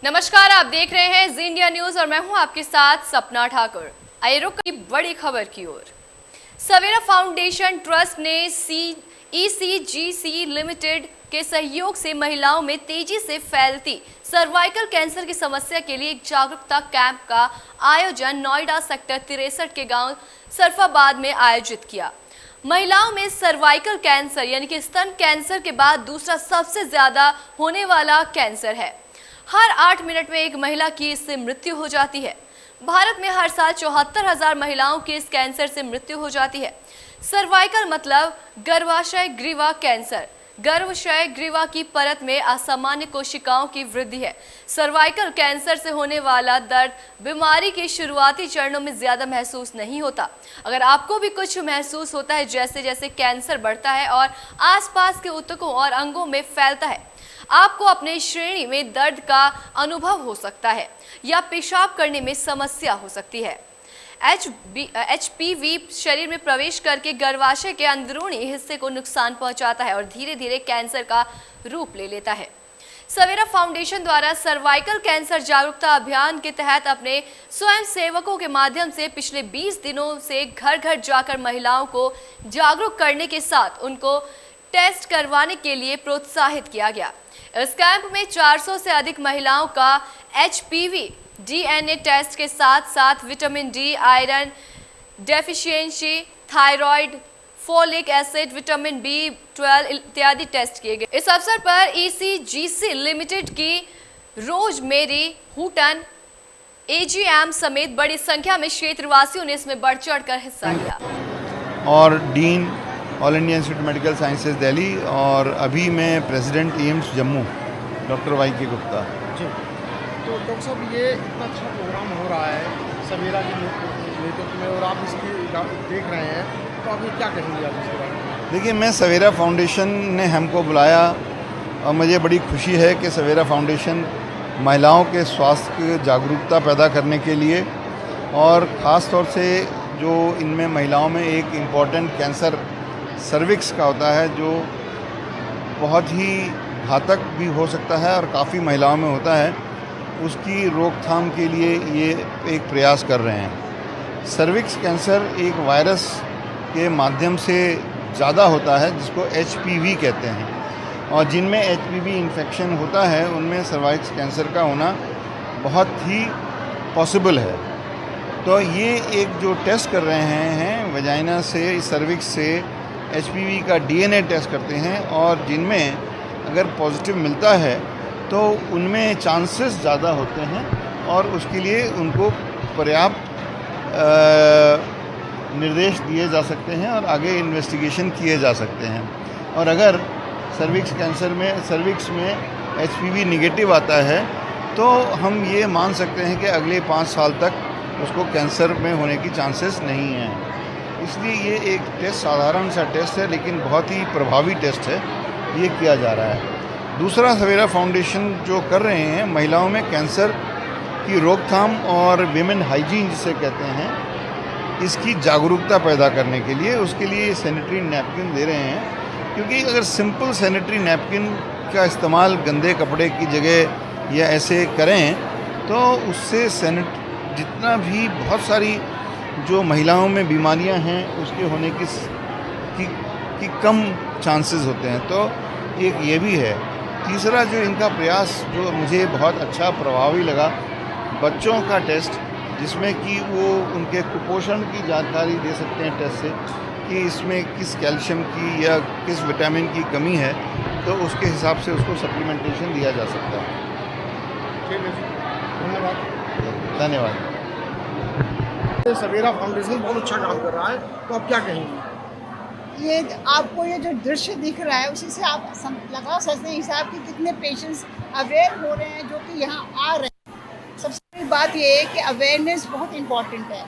नमस्कार, आप देख रहे हैं जी इंडिया न्यूज और मैं हूं आपके साथ सपना ठाकुर। आइए रुक की बड़ी खबर की ओर। सवेरा फाउंडेशन ट्रस्ट ने ECGC लिमिटेड के सहयोग से महिलाओं में तेजी से फैलती सर्वाइकल कैंसर की समस्या के लिए एक जागरूकता कैंप का आयोजन नोएडा सेक्टर 63 के गांव सरफाबाद में आयोजित किया। महिलाओं में सर्वाइकल कैंसर यानी कि स्तन कैंसर के बाद दूसरा सबसे ज्यादा होने वाला कैंसर है। हर 8 मिनट में एक महिला की इससे मृत्यु हो जाती है। भारत में हर साल 74,000 महिलाओं की इस कैंसर से मृत्यु हो जाती है। सर्वाइकल मतलब गर्भाशय ग्रीवा कैंसर। गर्भाशय ग्रीवा की परत में असामान्य कोशिकाओं की वृद्धि है। सर्वाइकल कैंसर से होने वाला दर्द बीमारी के शुरुआती चरणों में ज्यादा महसूस नहीं होता। अगर आपको भी कुछ महसूस होता है, जैसे जैसे कैंसर बढ़ता है और आसपास के ऊतकों और अंगों में फैलता है, आपको अपने श्रेणी में दर्द का अनुभव हो सकता है या पेशाब करने में समस्या हो सकती है। HPV शरीर में प्रवेश करके गर्भाशय के अंदरूनी हिस्से को नुकसान पहुंचाता है और धीरे धीरे कैंसर का रूप ले लेता है। सवेरा फाउंडेशन द्वारा सर्वाइकल कैंसर जागरूकता अभियान के तहत अपने स्वयं सेवकों के माध्यम से पिछले 20 दिनों से घर घर जाकर महिलाओं को जागरूक करने के साथ उनको टेस्ट करवाने के लिए प्रोत्साहित किया गया। इस कैंप में 400 से अधिक महिलाओं का HPV DNA टेस्ट के साथ साथ vitamin D, iron deficiency, thyroid, folic acid, vitamin B12 इत्यादि टेस्ट किए गए। इस अवसर पर ECGC लिमिटेड की रोजमेरी हुटन, AGM समेत बड़ी संख्या में क्षेत्रवासियों ने इसमें बढ़ चढ़कर हिस्सा लिया। और dean all India institute medical sciences Delhi और अभी मैं president AIIMS Jammu doctor YK Gupta ji. तो डॉक्टर साहब, ये इतना अच्छा प्रोग्राम हो रहा है सवेरा के नेतृत्व में और आप इसकी देख रहे हैं, तो आप ये क्या कहेंगे आप इसके बारे में? देखिए, मैं सवेरा फाउंडेशन ने हमको बुलाया और मुझे बड़ी खुशी है कि सवेरा फाउंडेशन महिलाओं के स्वास्थ्य की जागरूकता पैदा करने के लिए और ख़ास तौर से जो इनमें महिलाओं में एक इम्पॉर्टेंट कैंसर सर्विक्स का होता है, जो बहुत ही घातक भी हो सकता है और काफ़ी महिलाओं में होता है, उसकी रोकथाम के लिए ये एक प्रयास कर रहे हैं। सर्विक्स कैंसर एक वायरस के माध्यम से ज़्यादा होता है जिसको HPV कहते हैं, और जिनमें HPV इन्फेक्शन होता है उनमें सर्वाइकल कैंसर का होना बहुत ही पॉसिबल है। तो ये एक जो टेस्ट कर रहे हैं वजाइना से, सर्विक्स से HPV का DNA टेस्ट करते हैं, और जिनमें अगर पॉजिटिव मिलता है तो उनमें चांसेस ज़्यादा होते हैं और उसके लिए उनको पर्याप्त निर्देश दिए जा सकते हैं और आगे इन्वेस्टिगेशन किए जा सकते हैं। और अगर सर्विक्स में HPV निगेटिव आता है तो हम ये मान सकते हैं कि अगले 5 साल तक उसको कैंसर में होने की चांसेस नहीं हैं। इसलिए ये एक टेस्ट साधारण सा टेस्ट है, लेकिन बहुत ही प्रभावी टेस्ट है, ये किया जा रहा है। दूसरा, सवेरा फाउंडेशन जो कर रहे हैं महिलाओं में कैंसर की रोकथाम और विमेन हाइजीन जिसे कहते हैं, इसकी जागरूकता पैदा करने के लिए, उसके लिए सैनिटरी नैपकिन दे रहे हैं। क्योंकि अगर सिंपल सैनिटरी नैपकिन का इस्तेमाल गंदे कपड़े की जगह या ऐसे करें तो उससे जितना भी बहुत सारी जो महिलाओं में बीमारियां हैं उसके होने की कम चांसेस होते हैं। तो एक ये भी है। तीसरा, जो इनका प्रयास जो मुझे बहुत अच्छा प्रभावी लगा, बच्चों का टेस्ट, जिसमें कि वो उनके कुपोषण की जानकारी दे सकते हैं टेस्ट से कि इसमें किस कैल्शियम की या किस विटामिन की कमी है, तो उसके हिसाब से उसको सप्लीमेंटेशन दिया जा सकता है। ठीक है, धन्यवाद। धन्यवाद। सवेरा फाउंडेशन बहुत अच्छा काम कर रहा है, तो आप क्या कहेंगे? ये आपको ये जो दृश्य दिख रहा है उसी से आप लगा सकते हैं हिसाब कि कितने पेशेंट्स अवेयर हो रहे हैं जो कि यहाँ आ रहे हैं। सबसे बड़ी बात ये है कि अवेयरनेस बहुत इम्पॉर्टेंट है,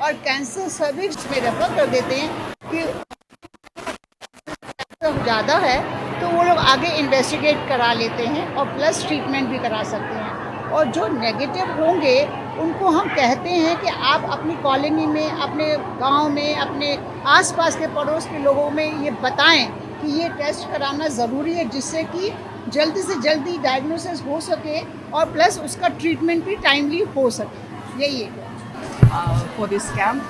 और कैंसर सर्विक्स में रेफर कर देते हैं कि ज़्यादा है तो वो लोग आगे इन्वेस्टिगेट करा लेते हैं और प्लस ट्रीटमेंट भी करा सकते हैं। और जो नेगेटिव होंगे उनको हम कहते हैं कि आप अपनी कॉलोनी में, अपने गांव में, अपने आसपास के पड़ोस के लोगों में ये बताएं कि ये टेस्ट कराना ज़रूरी है, जिससे कि जल्दी से जल्दी डायग्नोसिस हो सके और प्लस उसका ट्रीटमेंट भी टाइमली हो सके, यही है। For this camp,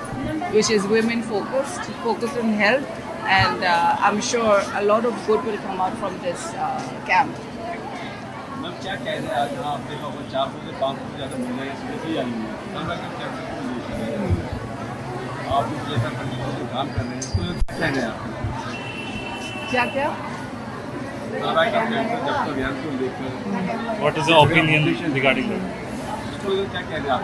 which is women focused on health, and I'm sure a lot of good will come out from this camp. Ma'am क्या कह रहे हैं आज यहाँ आप देखा होगा 400 से 500 से ज़्यादा महिलाएं इसमें भी आई हुई हैं। सर्वाइकल कैंसर आप इस जैसा कंडीशन में काम कर रहे हैं, इसको क्या कह रहे हैं आप? क्या क्या? सर्वाइकल कैंसर जब अभियान को लेकर What is the opinion regarding that? इसको क्या कह रहे हैं आप?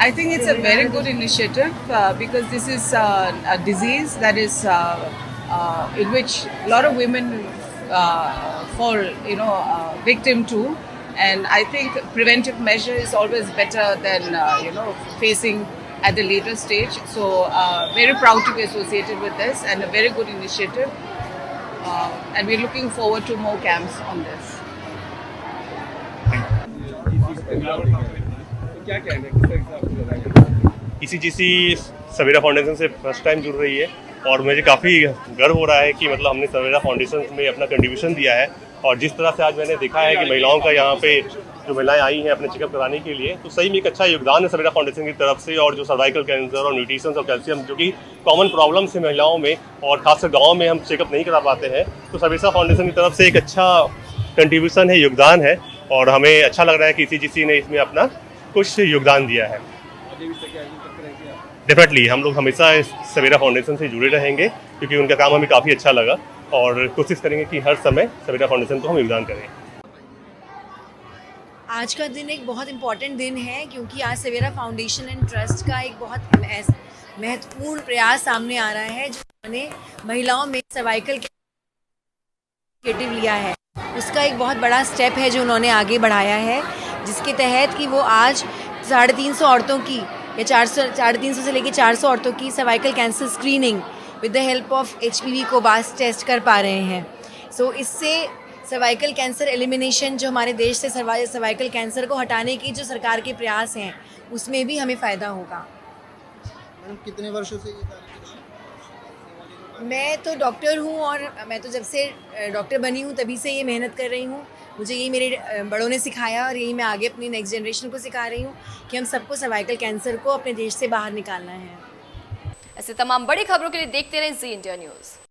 I think it's a very good initiative because this is a disease that is in which a lot of women fall, victim to, and I think preventive measure is always better than facing at the later stage. So very proud to be associated with this and a very good initiative, and we're looking forward to more camps on this. तो क्या कह रहे हैं, किस तरह से आपको लगा है? ECGC सवेरा फाउंडेशन से फर्स्ट टाइम जुड़ रही है और मुझे काफ़ी गर्व हो रहा है कि मतलब हमने सवेरा फाउंडेशन में अपना कंट्रीब्यूशन दिया है। और जिस तरह से आज मैंने देखा है कि महिलाओं का यहाँ पे जो महिलाएं आई हैं अपने चेकअप कराने के लिए, तो सही में एक अच्छा योगदान है सवेरा फाउंडेशन की तरफ से। और जो सर्वाइकल कैंसर और न्यूट्रिशन और कैल्शियम जो कि कॉमन प्रॉब्लम्स है महिलाओं में, और खासकर गाँव में हम चेकअप नहीं करा पाते हैं, तो सवेरा फाउंडेशन की तरफ से एक अच्छा कंट्रीब्यूशन है, योगदान है। और हमें अच्छा लग रहा है कि ECGC ने इसमें अपना कुछ योगदान दिया है। डेफिनेटली हम लोग हमेशा इस सवेरा फाउंडेशन से जुड़े रहेंगे क्योंकि उनका काम हमें काफ़ी अच्छा लगा और कोशिश करेंगे कि हर समय सवेरा फाउंडेशन को हम योगदान करें। आज का दिन एक बहुत इम्पॉर्टेंट दिन है क्योंकि आज सवेरा फाउंडेशन एंड ट्रस्ट का एक बहुत महत्वपूर्ण प्रयास सामने आ रहा है जो उन्होंने महिलाओं में सर्वाइकल इनिशिएटिव लिया है। उसका एक बहुत बड़ा स्टेप है जो उन्होंने आगे बढ़ाया है, जिसके तहत कि वो आज 350 औरतों की या 350 से लेकर 400 औरतों की cervical cancer screening with the help of HPV cobas test कर पा रहे हैं। सो इससे सर्वाइकल कैंसर एलिमिनेशन, जो हमारे देश से सर्वाइकल कैंसर को हटाने की जो सरकार के प्रयास हैं, उसमें भी हमें फ़ायदा होगा। मैडम कितने वर्षों से ये कार्य कर रही हैं? मैं तो डॉक्टर हूँ और मैं तो जब से डॉक्टर बनी हूँ तभी से ये मेहनत कर रही हूँ। मुझे यही मेरे बड़ों ने सिखाया और यही मैं आगे अपनी नेक्स्ट जनरेशन को सिखा रही हूँ कि हम सबको सर्वाइकल कैंसर को अपने देश से बाहर निकालना है। ऐसे तमाम बड़ी खबरों के लिए देखते रहें जी इंडिया न्यूज़।